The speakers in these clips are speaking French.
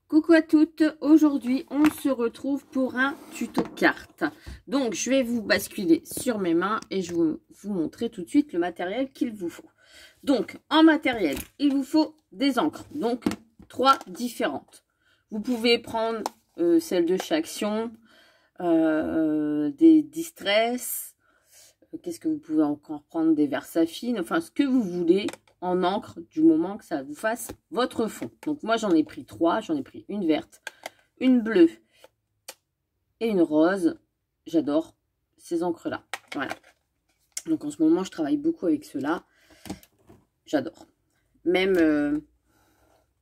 Coucou à toutes, aujourd'hui on se retrouve pour un tuto carte. Donc je vais vous basculer sur mes mains et je vais vous montrer tout de suite le matériel qu'il vous faut. Donc en matériel, il vous faut des encres, donc 3 différentes. Vous pouvez prendre celle de Chaction, des Distress, qu'est-ce que vous pouvez encore prendre, des Versafine, enfin ce que vous voulez en encre du moment que ça vous fasse votre fond. Donc moi j'en ai pris 3, j'en ai pris une verte, une bleue et une rose. J'adore ces encres là, voilà. Donc en ce moment je travaille beaucoup avec ceux-là, j'adore. Même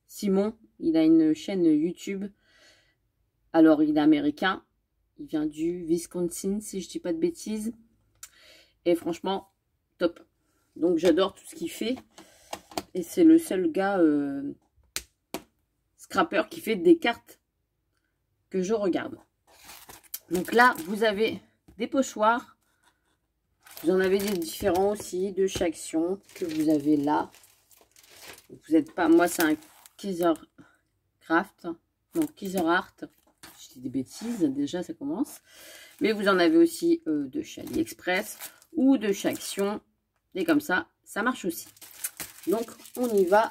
Simon, il a une chaîne YouTube, alors il est américain, il vient du Wisconsin si je dis pas de bêtises, et franchement top. Donc j'adore tout ce qu'il fait. Et c'est le seul gars scrapper qui fait des cartes que je regarde. Donc là, vous avez des pochoirs. Vous en avez des différents aussi de Chaction que vous avez là. Vous n'êtes pas... Moi, c'est un Kaiser Craft. Donc Kaiser Art. Je dis des bêtises. Déjà, ça commence. Mais vous en avez aussi de chez AliExpress ou de Chaction. Et comme ça, ça marche aussi. Donc, on y va.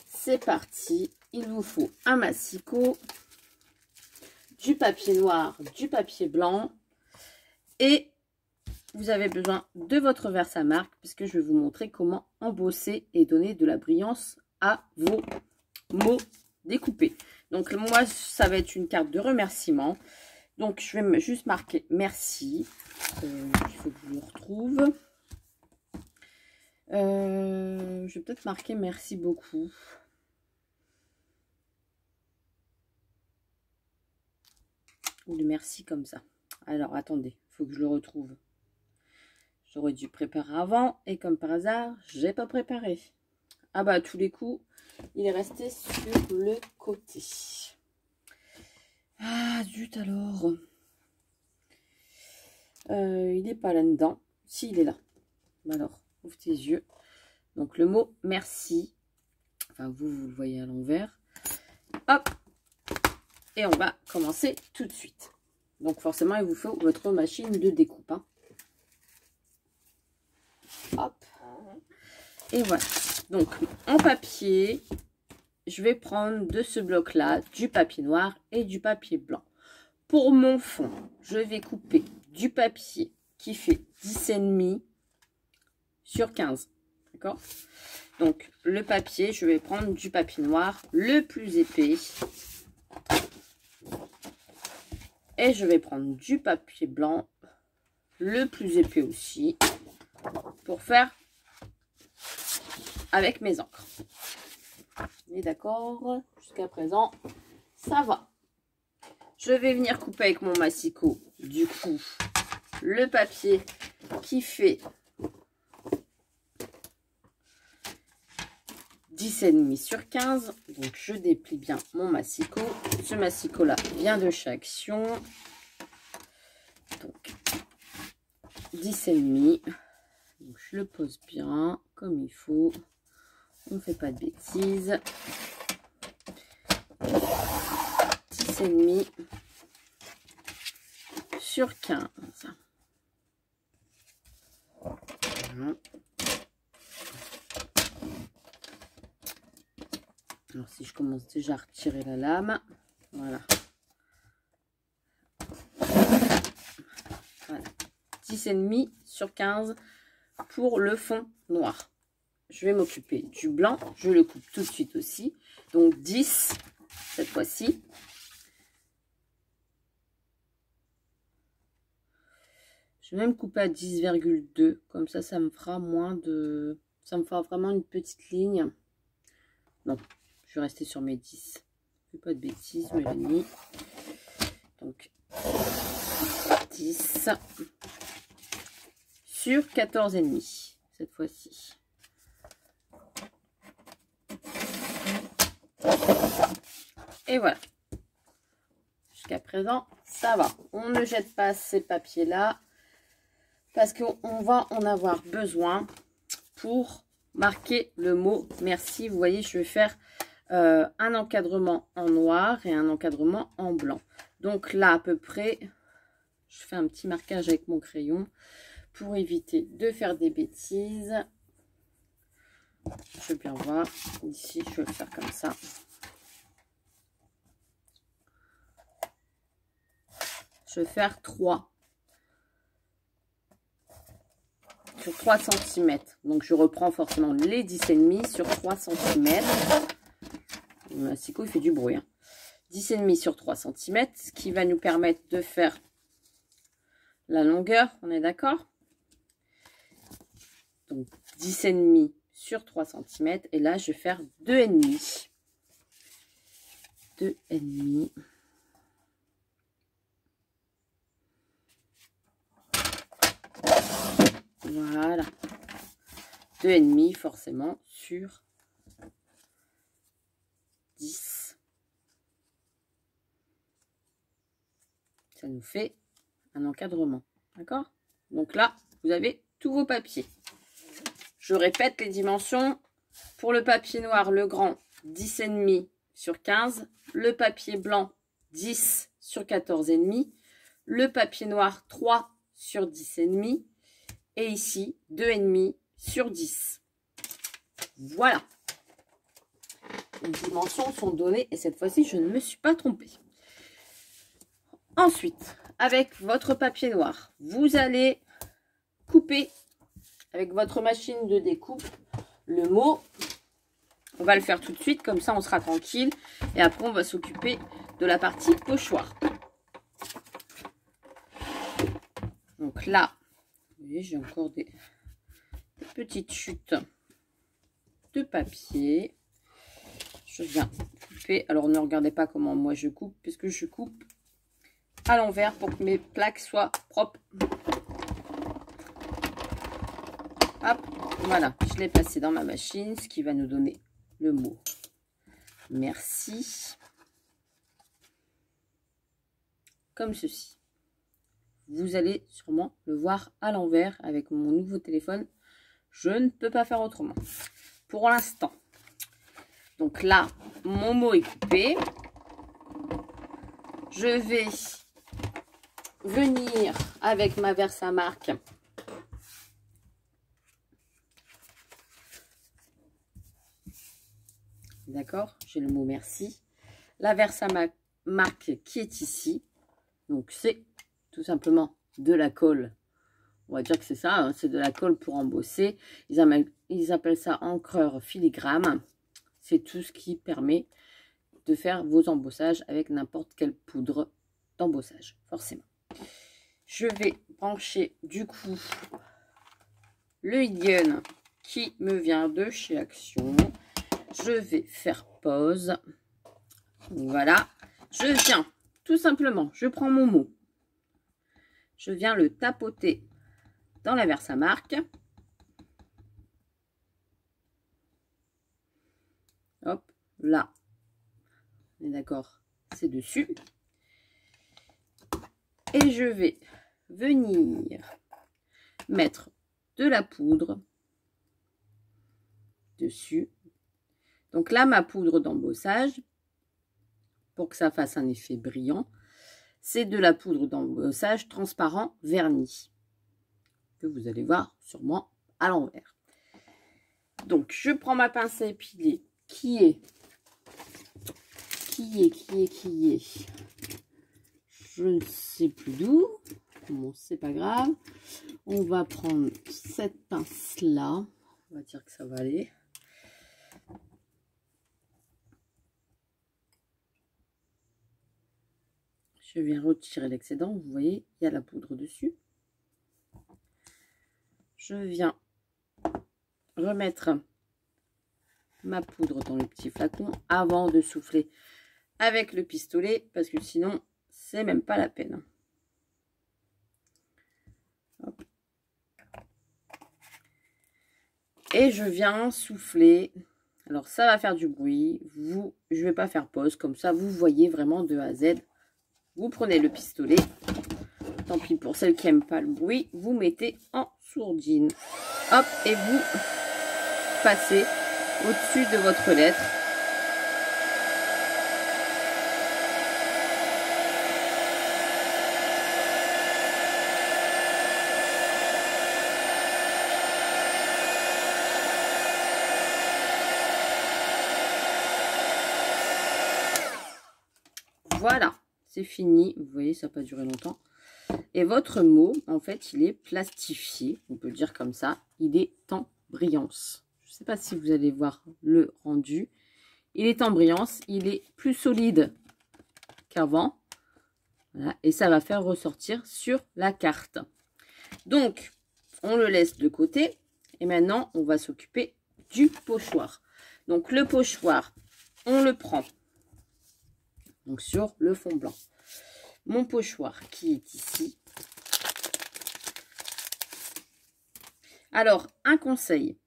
C'est parti. Il vous faut un massicot, du papier noir, du papier blanc. Et vous avez besoin de votre Versamark, puisque je vais vous montrer comment embosser et donner de la brillance à vos mots découpés. Donc, moi, ça va être une carte de remerciement. Donc, je vais juste marquer merci. Il faut que je le retrouve. Je vais peut-être marquer merci beaucoup. Ou le merci comme ça. Alors attendez, il faut que je le retrouve. J'aurais dû préparer avant et comme par hasard, j'ai pas préparé. Ah bah à tous les coups, il est resté sur le côté. Ah zut alors. Il n'est pas là-dedans. Si, il est là. Alors, ouvre tes yeux. Donc le mot merci, enfin vous le voyez à l'envers. Hop, et on va commencer tout de suite. Donc forcément il vous faut votre machine de découpe, hein. Hop, et voilà. Donc en papier, je vais prendre de ce bloc là du papier noir et du papier blanc. Pour mon fond, je vais couper du papier qui fait 10,5 sur 15. D'accord? Donc, le papier, je vais prendre du papier noir le plus épais. Et je vais prendre du papier blanc le plus épais aussi. Pour faire avec mes encres. On est d'accord? Jusqu'à présent, ça va. Je vais venir couper avec mon massicot, du coup, le papier qui fait 10,5 sur 15. Donc je déplie bien mon massicot. Ce massicot là vient de chez Action. Donc 10,5. Donc je le pose bien comme il faut. On ne fait pas de bêtises. 10,5 sur 15. Voilà. Alors si je commence déjà à retirer la lame, voilà. Voilà. 10,5 sur 15 pour le fond noir. Je vais m'occuper du blanc, je le coupe tout de suite aussi. Donc 10 cette fois-ci. Je vais même couper à 10,2, comme ça me fera moins de... Ça me fera vraiment une petite ligne. Non. Je vais rester sur mes 10. Je ne fais pas de bêtises, Mélanie. Donc, 10 sur 14,5 cette fois-ci. Et voilà. Jusqu'à présent, ça va. On ne jette pas ces papiers-là parce qu'on va en avoir besoin pour marquer le mot merci. Vous voyez, je vais faire un encadrement en noir et un encadrement en blanc. Donc là, à peu près, je fais un petit marquage avec mon crayon pour éviter de faire des bêtises. Je veux bien voir. Ici, je vais le faire comme ça. Je vais faire 3 sur 3 cm. Donc, je reprends forcément les 10,5 sur 3 cm. Le massicot, il fait du bruit. Hein. 10,5 sur 3 cm, ce qui va nous permettre de faire la longueur. On est d'accord? Donc, 10,5 sur 3 cm. Et là, je vais faire 2,5. 2,5. Voilà. 2,5 forcément sur 10. Ça nous fait un encadrement. D'accord? Donc là, vous avez tous vos papiers. Je répète les dimensions. Pour le papier noir, le grand, 10,5 sur 15. Le papier blanc, 10 sur 14,5. Le papier noir, 3 sur 10,5. Et ici, 2,5 sur 10. Voilà. Les dimensions sont données et cette fois-ci, je ne me suis pas trompée. Ensuite, avec votre papier noir, vous allez couper avec votre machine de découpe le mot. On va le faire tout de suite, comme ça on sera tranquille. Et après, on va s'occuper de la partie pochoir. Donc là, vous voyez, j'ai encore des petites chutes de papier. Je viens couper. Alors, ne regardez pas comment moi je coupe, puisque je coupe à l'envers pour que mes plaques soient propres. Hop, voilà, je l'ai passé dans ma machine, ce qui va nous donner le mot merci. Comme ceci. Vous allez sûrement le voir à l'envers avec mon nouveau téléphone. Je ne peux pas faire autrement. Pour l'instant. Donc là, mon mot est coupé. Je vais venir avec ma Versamark. D'accord? J'ai le mot merci. La Versamark qui est ici. Donc c'est tout simplement de la colle. On va dire que c'est ça, hein, c'est de la colle pour embosser. Ils appellent ça encreur filigrane. C'est tout ce qui permet de faire vos embossages avec n'importe quelle poudre d'embossage, forcément. Je vais brancher du coup le Indian qui me vient de chez Action. Je vais faire pause. Voilà. Je viens tout simplement, je prends mon mot. Je viens le tapoter dans la Versamark. Hop, là. On est d'accord, c'est dessus. Et je vais venir mettre de la poudre dessus. Donc là, ma poudre d'embossage, pour que ça fasse un effet brillant, c'est de la poudre d'embossage transparent verni, que vous allez voir sûrement à l'envers. Donc, je prends ma pince à épiler qui est, je ne sais plus d'où. Bon, c'est pas grave. On va prendre cette pince-là. On va dire que ça va aller. Je viens retirer l'excédent. Vous voyez, il y a la poudre dessus. Je viens remettre ma poudre dans le petit flacon avant de souffler avec le pistolet, parce que sinon, c'est même pas la peine. Hop. Et je viens souffler. Alors, ça va faire du bruit. Je vais pas faire pause. Comme ça, vous voyez vraiment de A à Z. Vous prenez le pistolet. Tant pis pour celles qui n'aiment pas le bruit. Vous mettez en sourdine. Hop, et vous passez au-dessus de votre lettre. Voilà, c'est fini. Vous voyez, ça n'a pas duré longtemps. Et votre mot, en fait, il est plastifié. On peut le dire comme ça. Il est en brillance. Je ne sais pas si vous allez voir le rendu. Il est en brillance. Il est plus solide qu'avant. Voilà, et ça va faire ressortir sur la carte. Donc, on le laisse de côté. Et maintenant, on va s'occuper du pochoir. Donc, le pochoir, on le prend donc sur le fond blanc. Mon pochoir qui est ici. Alors, un conseil.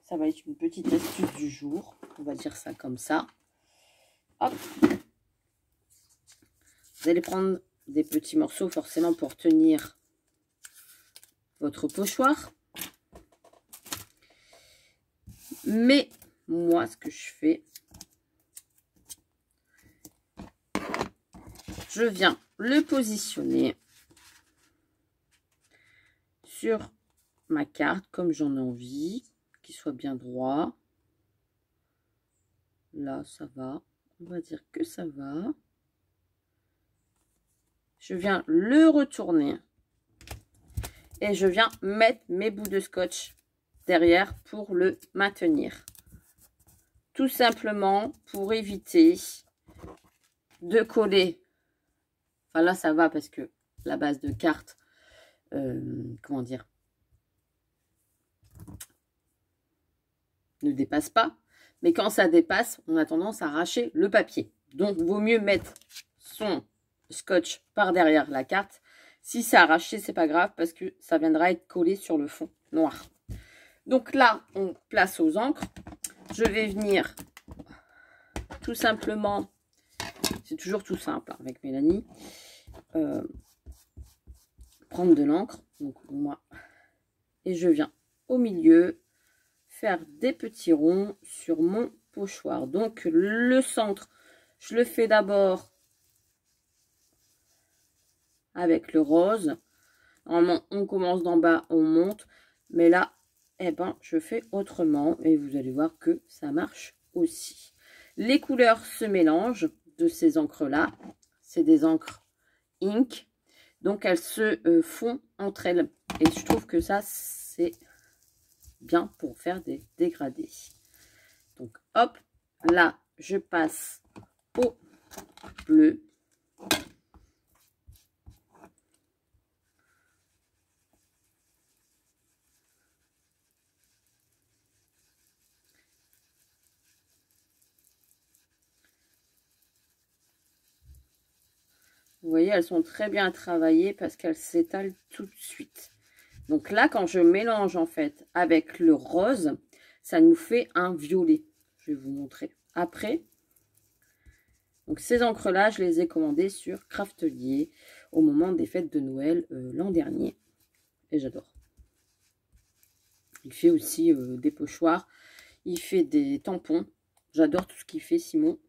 Ça va être une petite astuce du jour. On va dire ça comme ça. Hop. Vous allez prendre des petits morceaux forcément pour tenir votre pochoir. Mais moi, ce que je fais, je viens le positionner sur ma carte comme j'en ai envie, qu'il soit bien droit. Là, ça va. On va dire que ça va. Je viens le retourner et je viens mettre mes bouts de scotch derrière pour le maintenir. Tout simplement pour éviter de coller. Enfin là, ça va parce que la base de carte, comment dire, ne dépasse pas. Mais quand ça dépasse, on a tendance à arracher le papier. Donc, vaut mieux mettre son scotch par derrière la carte. Si c'est arraché, c'est pas grave parce que ça viendra être collé sur le fond noir. Donc là, on place aux encres. Je vais venir tout simplement, c'est toujours tout simple hein, avec Mélanie, prendre de l'encre. Donc moi, et je viens au milieu faire des petits ronds sur mon pochoir. Donc le centre, je le fais d'abord avec le rose. Normalement, on commence d'en bas, on monte. Mais là, eh ben, je fais autrement. Et vous allez voir que ça marche aussi. Les couleurs se mélangent de ces encres-là. C'est des encres ink. Donc, elles se font entre elles. Et je trouve que ça, c'est bien pour faire des dégradés. Donc, hop, là, je passe au bleu. Vous voyez, elles sont très bien travaillées parce qu'elles s'étalent tout de suite. Donc là, quand je mélange en fait avec le rose, ça nous fait un violet. Je vais vous montrer après. Donc ces encres-là, je les ai commandées sur Craftelier au moment des fêtes de Noël l'an dernier. Et j'adore. Il fait aussi des pochoirs. Il fait des tampons. J'adore tout ce qu'il fait, Simon.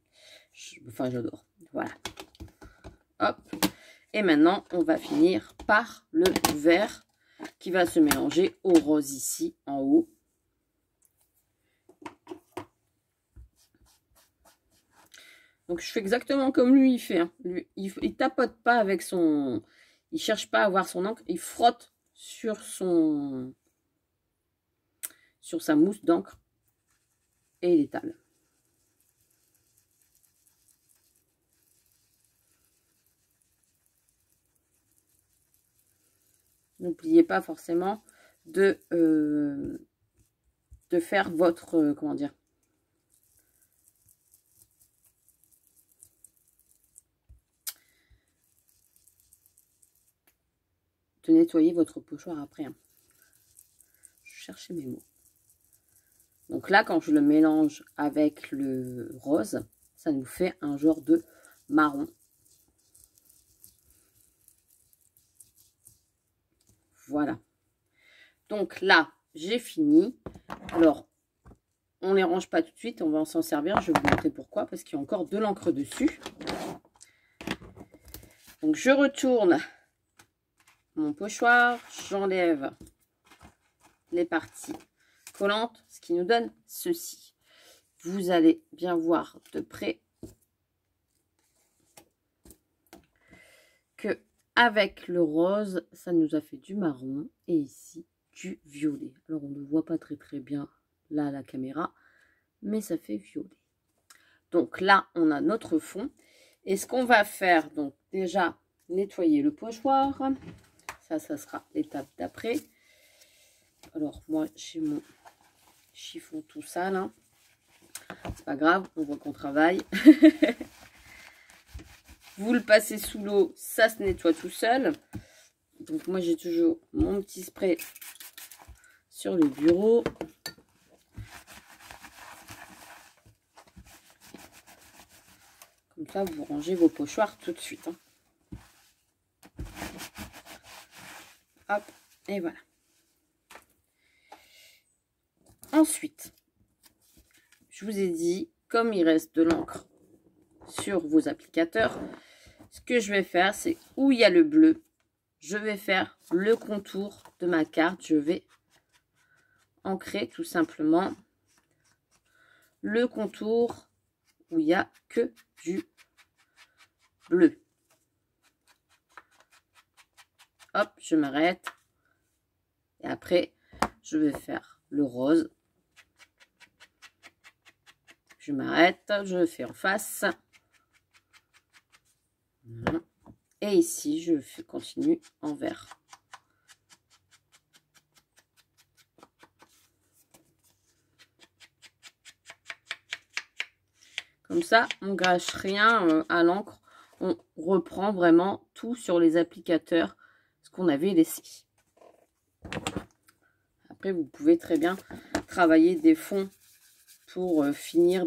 Enfin, j'adore. Voilà. Hop. Et maintenant, on va finir par le vert qui va se mélanger au rose ici, en haut. Donc, je fais exactement comme lui, il fait. Hein. Lui, il tapote pas avec son... Il cherche pas à avoir son encre. Il frotte sur son... sur sa mousse d'encre. Et il étale. N'oubliez pas forcément de faire votre... comment dire, de nettoyer votre pochoir après. Hein. Je cherchais mes mots. Donc là, quand je le mélange avec le rose, ça nous fait un genre de marron. Voilà. Donc là, j'ai fini. Alors, on ne les range pas tout de suite. On va s'en servir. Je vais vous montrer pourquoi. Parce qu'il y a encore de l'encre dessus. Donc, je retourne mon pochoir. J'enlève les parties collantes. Ce qui nous donne ceci. Vous allez bien voir de près. avec le rose, ça nous a fait du marron et ici du violet. Alors on ne voit pas très bien là à la caméra, mais ça fait violet. Donc là, on a notre fond. Et ce qu'on va faire, donc déjà, nettoyer le pochoir. Ça sera l'étape d'après. Alors moi, j'ai mon chiffon tout ça là. C'est pas grave, on voit qu'on travaille. Vous le passez sous l'eau, ça se nettoie tout seul. Donc moi, j'ai toujours mon petit spray sur le bureau. Comme ça, vous rangez vos pochoirs tout de suite. Hein. Hop, et voilà. Ensuite, je vous ai dit, comme il reste de l'encre sur vos applicateurs, ce que je vais faire, c'est où il y a le bleu, je vais faire le contour de ma carte. Je vais ancrer tout simplement le contour où il n'y a que du bleu. Hop, je m'arrête. Et après, je vais faire le rose. Je m'arrête, je fais en face. Voilà. Et ici, je continue en vert. Comme ça, on ne gâche rien à l'encre. On reprend vraiment tout sur les applicateurs, ce qu'on avait laissé. Après, vous pouvez très bien travailler des fonds pour finir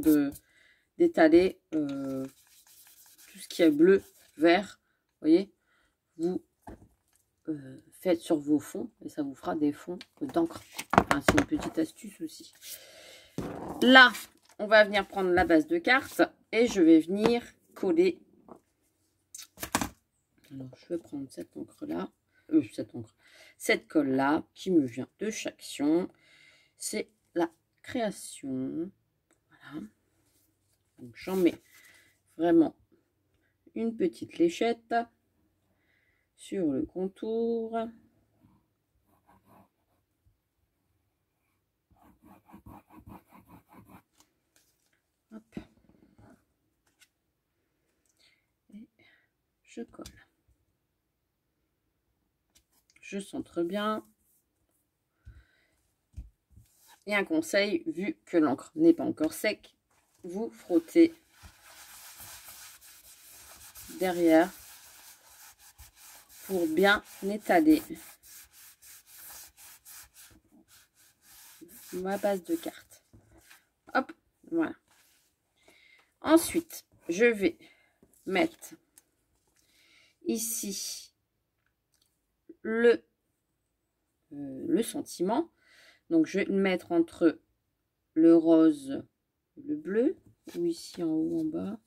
d'étaler tout ce qui est bleu, vert. Vous voyez, vous faites sur vos fonds et ça vous fera des fonds d'encre. Enfin, c'est une petite astuce aussi. Là, on va venir prendre la base de carte et je vais venir coller. Alors, je vais prendre cette encre là, cette colle là qui me vient de Chaction. C'est la création. Voilà. Donc, j'en mets vraiment une petite léchette sur le contour. Hop. Et je colle. Je centre bien. Et un conseil, vu que l'encre n'est pas encore sec, vous frottez derrière pour bien étaler ma base de carte. Hop, voilà. Ensuite, je vais mettre ici le sentiment. Donc, je vais le mettre entre le rose et le bleu, ou ici en haut, en bas,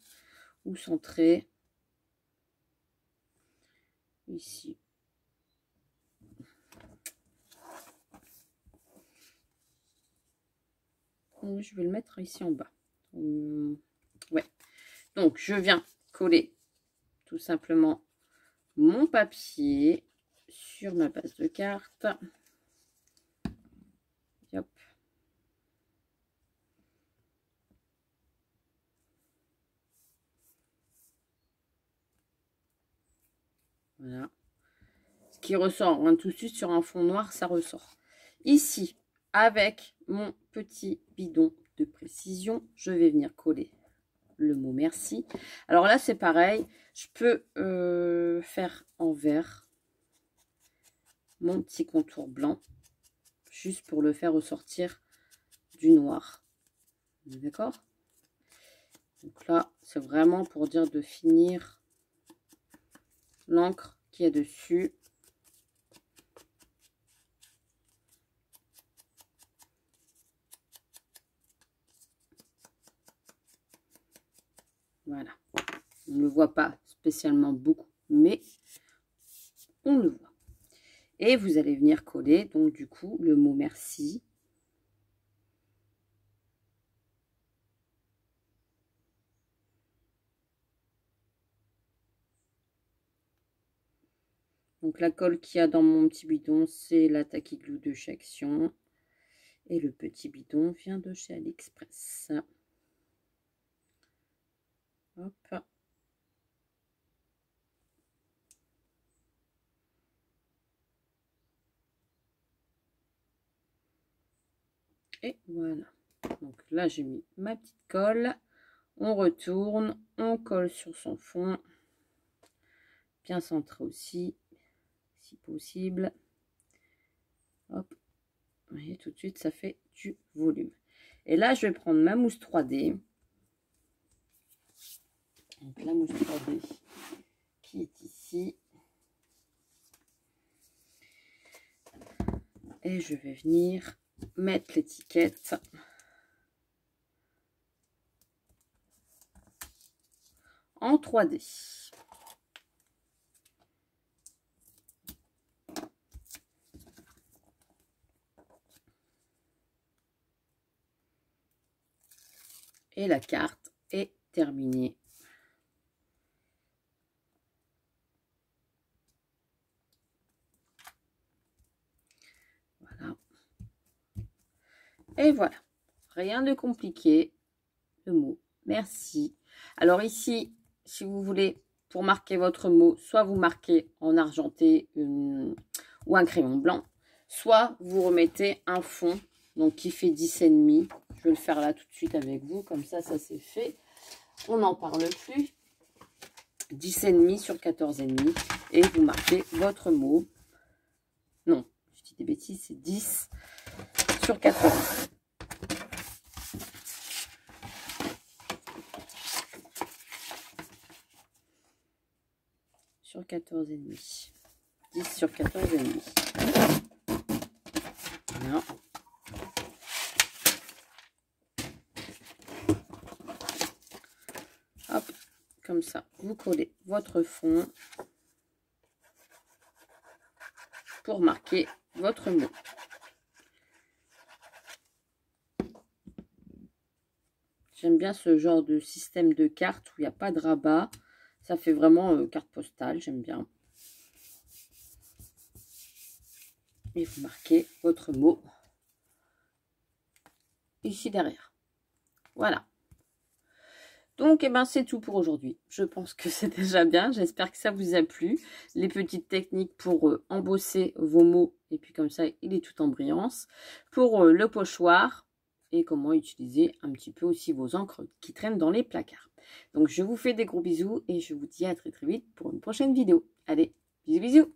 ou centré. Ici. Je vais le mettre ici en bas. Ouais. Donc, je viens coller tout simplement mon papier sur ma base de carte. Hop. Voilà. Ce qui ressort, hein, tout de suite sur un fond noir, ça ressort. Ici, avec mon petit bidon de précision, je vais venir coller le mot merci. Alors là, c'est pareil. Je peux faire en vert mon petit contour blanc, juste pour le faire ressortir du noir. D'accord? Donc là, c'est vraiment pour dire de finir l'encre qui est dessus. Voilà. On ne le voit pas spécialement beaucoup, mais on le voit. Et vous allez venir coller, donc du coup, le mot merci. Donc la colle qu'il y a dans mon petit bidon, c'est la Tacky Glue de chez Action. Et le petit bidon vient de chez AliExpress. Hop. Et voilà. Donc là, j'ai mis ma petite colle. On retourne, on colle sur son fond. Bien centré aussi, si possible. Hop. Vous voyez, tout de suite, ça fait du volume. Et là, je vais prendre ma mousse 3D. Donc la mousse 3D qui est ici. Et je vais venir mettre l'étiquette en 3D. Et la carte est terminée. Voilà. Et voilà. Rien de compliqué. Le mot merci. Alors ici, si vous voulez, pour marquer votre mot, soit vous marquez en argenté ou un crayon blanc, soit vous remettez un fond donc qui fait 10,5. Je vais le faire là tout de suite avec vous, comme ça c'est fait. On n'en parle plus. 10,5 sur 14,5 et vous marquez votre mot. Non, je dis des bêtises, c'est 10 sur 14. Sur 14,5. 10 sur 14,5. Voilà. Hop, comme ça, vous collez votre fond pour marquer votre mot. J'aime bien ce genre de système de cartes où il n'y a pas de rabat. Ça fait vraiment carte postale, j'aime bien. Et vous marquez votre mot ici derrière. Voilà. Donc, eh ben, c'est tout pour aujourd'hui. Je pense que c'est déjà bien. J'espère que ça vous a plu. Les petites techniques pour embosser vos mots. Et puis comme ça, il est tout en brillance. Pour le pochoir. Et comment utiliser un petit peu aussi vos encres qui traînent dans les placards. Donc, je vous fais des gros bisous. Et je vous dis à très très vite pour une prochaine vidéo. Allez, bisous bisous.